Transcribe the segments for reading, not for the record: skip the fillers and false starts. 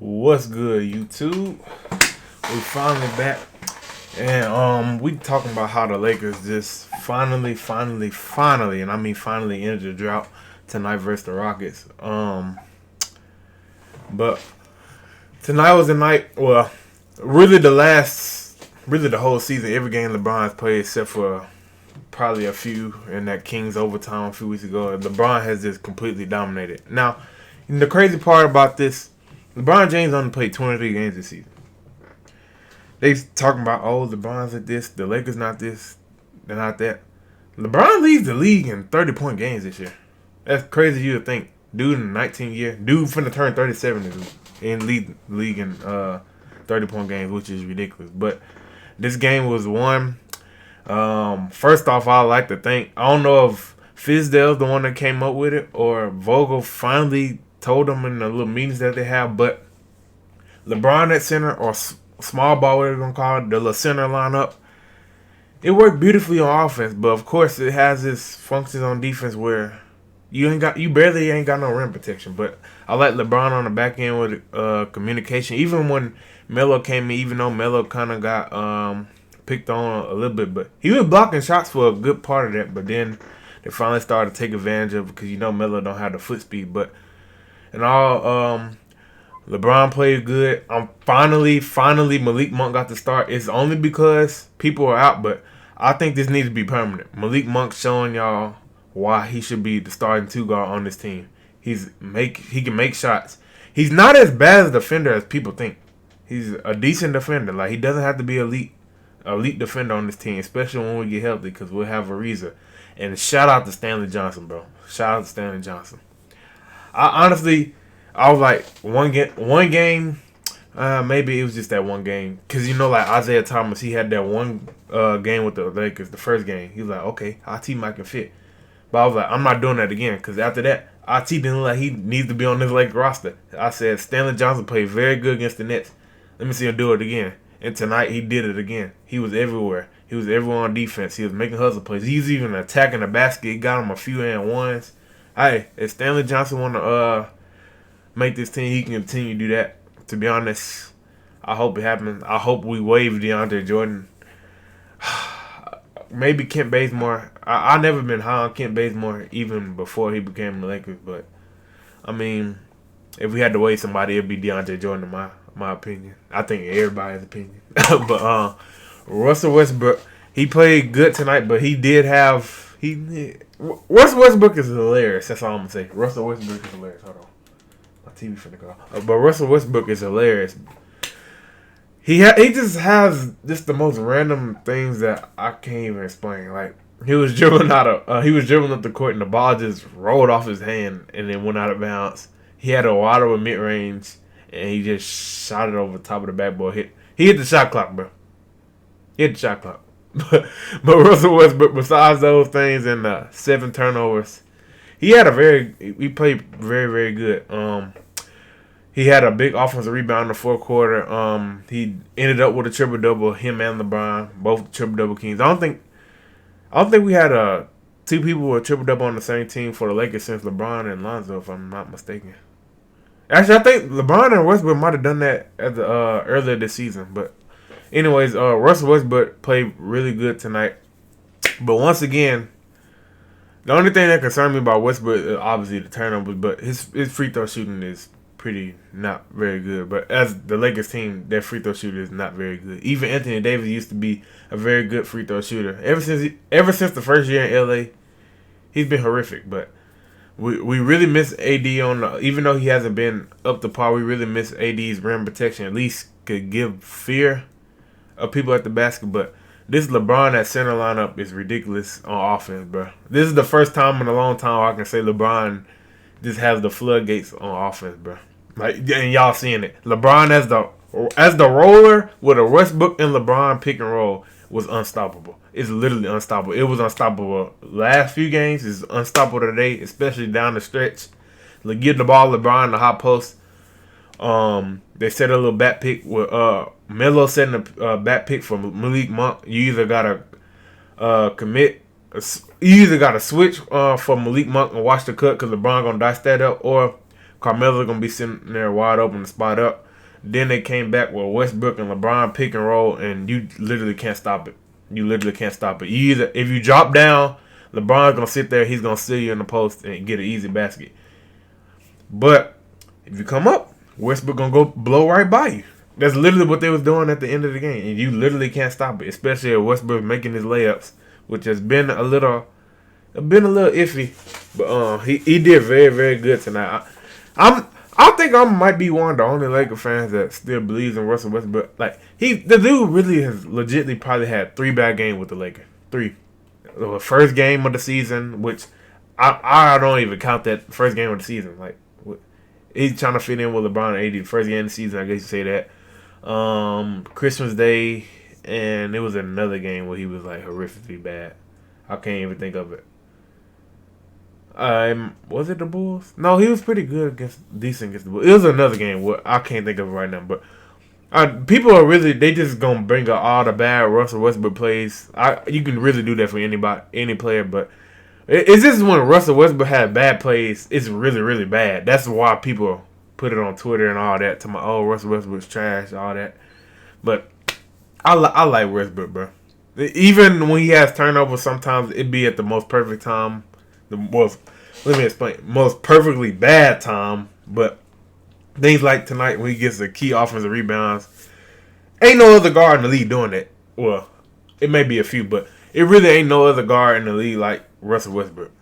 What's good, YouTube? We finally back, and we talking about how the Lakers just finally, and I mean finally ended the drought tonight versus the Rockets. But tonight was the night. Well, really the whole season, every game LeBron's played except for probably a few in that Kings overtime a few weeks ago. LeBron has just completely dominated. Now, the crazy part about this, LeBron James only played 23 games this season. They talking about, oh, LeBron's at this, the Lakers not this, they're not that. LeBron leads the league in 30-point games this year. That's crazy you to think. Dude in the 19th year, dude finna turn 37 and lead the league in 30-point games, which is ridiculous. But this game was won. First off, I like to think, I don't know if Fizdale's the one that came up with it or Vogel finally told them in the little meetings that they have, but LeBron at center or small ball, whatever you're going to call it, the little center lineup, it worked beautifully on offense, but of course it has its functions on defense where you barely ain't got no rim protection. But I like LeBron on the back end with communication. Even when Melo came in, even though Melo kind of got picked on a little bit, but he was blocking shots for a good part of that. But then they finally started to take advantage of it because Melo don't have the foot speed. But in all, LeBron played good. Finally Malik Monk got to start. It's only because people are out, but I think this needs to be permanent. Malik Monk showing y'all why he should be the starting two guard on this team. He can make shots. He's not as bad a defender as people think. He's a decent defender. Like, he doesn't have to be elite defender on this team, especially when we get healthy, because we'll have Ariza. And shout out to Stanley Johnson, bro. Shout out to Stanley Johnson. I was like, one game, maybe it was just that one game. Because, like Isaiah Thomas, he had that one game with the Lakers, the first game. He was like, okay, our team might can fit. But I was like, I'm not doing that again. Because after that, our team didn't look like he needs to be on this Lakers roster. I said, Stanley Johnson played very good against the Nets. Let me see him do it again. And tonight, he did it again. He was everywhere. He was everywhere on defense. He was making hustle plays. He was even attacking the basket. He got him a few and ones. Hey, if Stanley Johnson want to make this team, he can continue to do that. To be honest, I hope it happens. I hope we waive DeAndre Jordan. Maybe Kent Bazemore. I never been high on Kent Bazemore even before he became the Lakers. But, I mean, if we had to waive somebody, it'd be DeAndre Jordan in my opinion. I think everybody's opinion. But Russell Westbrook, he played good tonight, but he did have... Russell Westbrook is hilarious. That's all I'm going to say. Russell Westbrook is hilarious. Hold on. My TV finna go. But Russell Westbrook is hilarious. He just has just the most random things that I can't even explain. Like, he was dribbling up the court and the ball just rolled off his hand and then went out of bounds. He had a wide open mid range and he just shot it over the top of the backboard. He hit the shot clock, bro. He hit the shot clock. But Russell Westbrook, besides those things and 7 turnovers, he played very, very good. He had a big offensive rebound in the fourth quarter. He ended up with a triple-double, him and LeBron, both triple-double kings. I don't think we had two people with a triple-double on the same team for the Lakers since LeBron and Lonzo, if I'm not mistaken. Actually, I think LeBron and Westbrook might have done that at the earlier this season. But anyways, Russell Westbrook played really good tonight. But once again, the only thing that concerned me about Westbrook is obviously the turnovers, but his free throw shooting is pretty not very good. But as the Lakers team, their free throw shooter is not very good. Even Anthony Davis used to be a very good free throw shooter. Ever since the first year in LA, he's been horrific. But we really miss AD even though he hasn't been up to par, we really miss AD's rim protection. At least could give fear of people at the basket. But this LeBron at center lineup is ridiculous on offense, bro. This is the first time in a long time I can say LeBron just has the floodgates on offense, bro. Like, and y'all seeing it. LeBron as the roller with a Westbrook and LeBron pick and roll was unstoppable. It's literally unstoppable. It was unstoppable last few games. It's unstoppable today, especially down the stretch. Like, give the ball to LeBron in the hot post. They set a little back pick with Melo setting a back pick for Malik Monk. You either gotta switch for Malik Monk and watch the cut because LeBron gonna dice that up, or Carmelo's gonna be sitting there wide open to spot up. Then they came back with Westbrook and LeBron pick and roll, and you literally can't stop it. You literally can't stop it. You either if you drop down, LeBron's gonna sit there. He's gonna steal you in the post and get an easy basket. But if you come up, Westbrook gonna go blow right by you. That's literally what they was doing at the end of the game, and you literally can't stop it. Especially if Westbrook making his layups, which has been a little iffy, but he did very very good tonight. I think I might be one of the only Laker fans that still believes in Russell Westbrook. Like the dude really has legitimately probably had 3 bad games with the Lakers. 3. The first game of the season, which I don't even count that first game of the season. Like he's trying to fit in with LeBron and AD. First game of the season, I guess you say that. Christmas Day, and it was another game where he was like horrifically bad. I can't even think of it. Was it the Bulls? No, he was pretty good decent against the Bulls. It was another game where I can't think of it right now. But people are really, they just gonna bring up all the bad Russell Westbrook plays. You can really do that for any player, but it's just when Russell Westbrook had bad plays, it's really really bad. That's why people put it on Twitter and all that to my Russell Westbrook's trash, all that. But I like Westbrook, bro. Even when he has turnovers, sometimes it be at the most perfect time. Most perfectly bad time. But things like tonight when he gets the key offensive rebounds, ain't no other guard in the league doing that. Well, it may be a few, but it really ain't no other guard in the league like Russell Westbrook.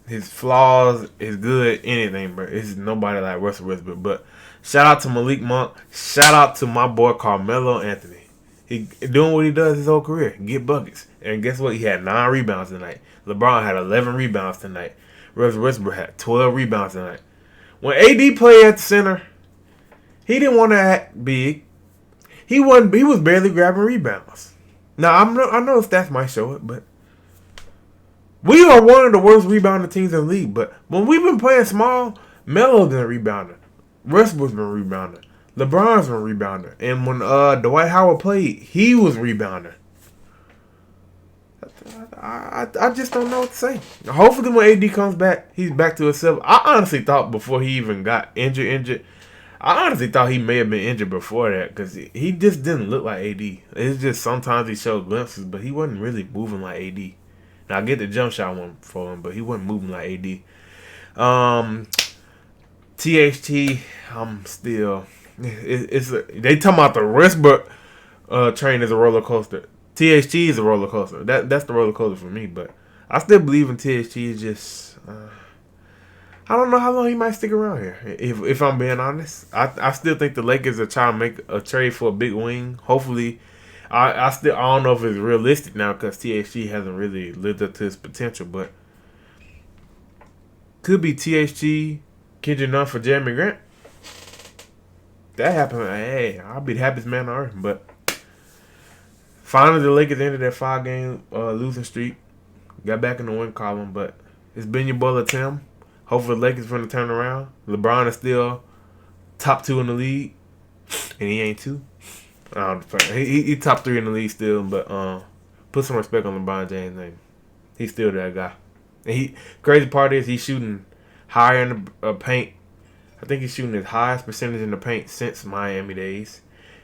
His flaws, his good, anything, bro. It's nobody like Russell Westbrook. But shout out to Malik Monk. Shout out to my boy Carmelo Anthony. He doing what he does his whole career, get buckets. And guess what? He had 9 rebounds tonight. LeBron had 11 rebounds tonight. Russell Westbrook had 12 rebounds tonight. When AD played at the center, he didn't want to act big. He was barely grabbing rebounds. Now I know the stats might show it, but we are one of the worst rebounding teams in the league. But when we've been playing small, Melo's been rebounding. Westbrook's been rebounding. LeBron's been rebounding. And when Dwight Howard played, he was rebounding. I just don't know what to say. Hopefully when AD comes back, he's back to himself. I honestly thought before he even got injured, I honestly thought he may have been injured before that because he just didn't look like AD. It's just sometimes he showed glimpses, but he wasn't really moving like AD. Now I get the jump shot one for him, but he wasn't moving like AD. THT, I'm still. They talking about the Westbrook train is a roller coaster. THT is a roller coaster. That's the roller coaster for me, but I still believe in THT. Is just I don't know how long he might stick around here. If I'm being honest, I still think the Lakers are trying to make a trade for a big wing. Hopefully, I don't know if it's realistic now because THT hasn't really lived up to his potential, but could be THT, Kendrick Nunn for Jeremy Grant. That happened. Hey, I'll be the happiest man on earth. But finally, the Lakers ended their 5-game losing streak. Got back in the win column, but it's been your boy Tim. Hopefully, the Lakers going to turn around. LeBron is still top 2 in the league, and he ain't 2. He top 3 in the league still, but put some respect on LeBron James' name. He's still that guy. And crazy part is he's shooting higher in the paint. I think he's shooting his highest percentage in the paint since Miami days.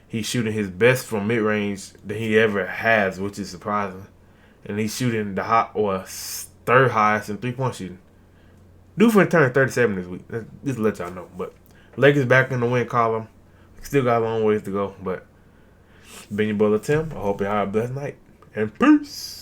He's shooting his best from mid-range that he ever has, which is surprising. And he's shooting the third highest in three-point shooting. Dude for turn 37 this week. Just to let y'all know. But Lakers back in the win column. Still got a long ways to go. But been your boy Tim. I hope you have a blessed night. And peace.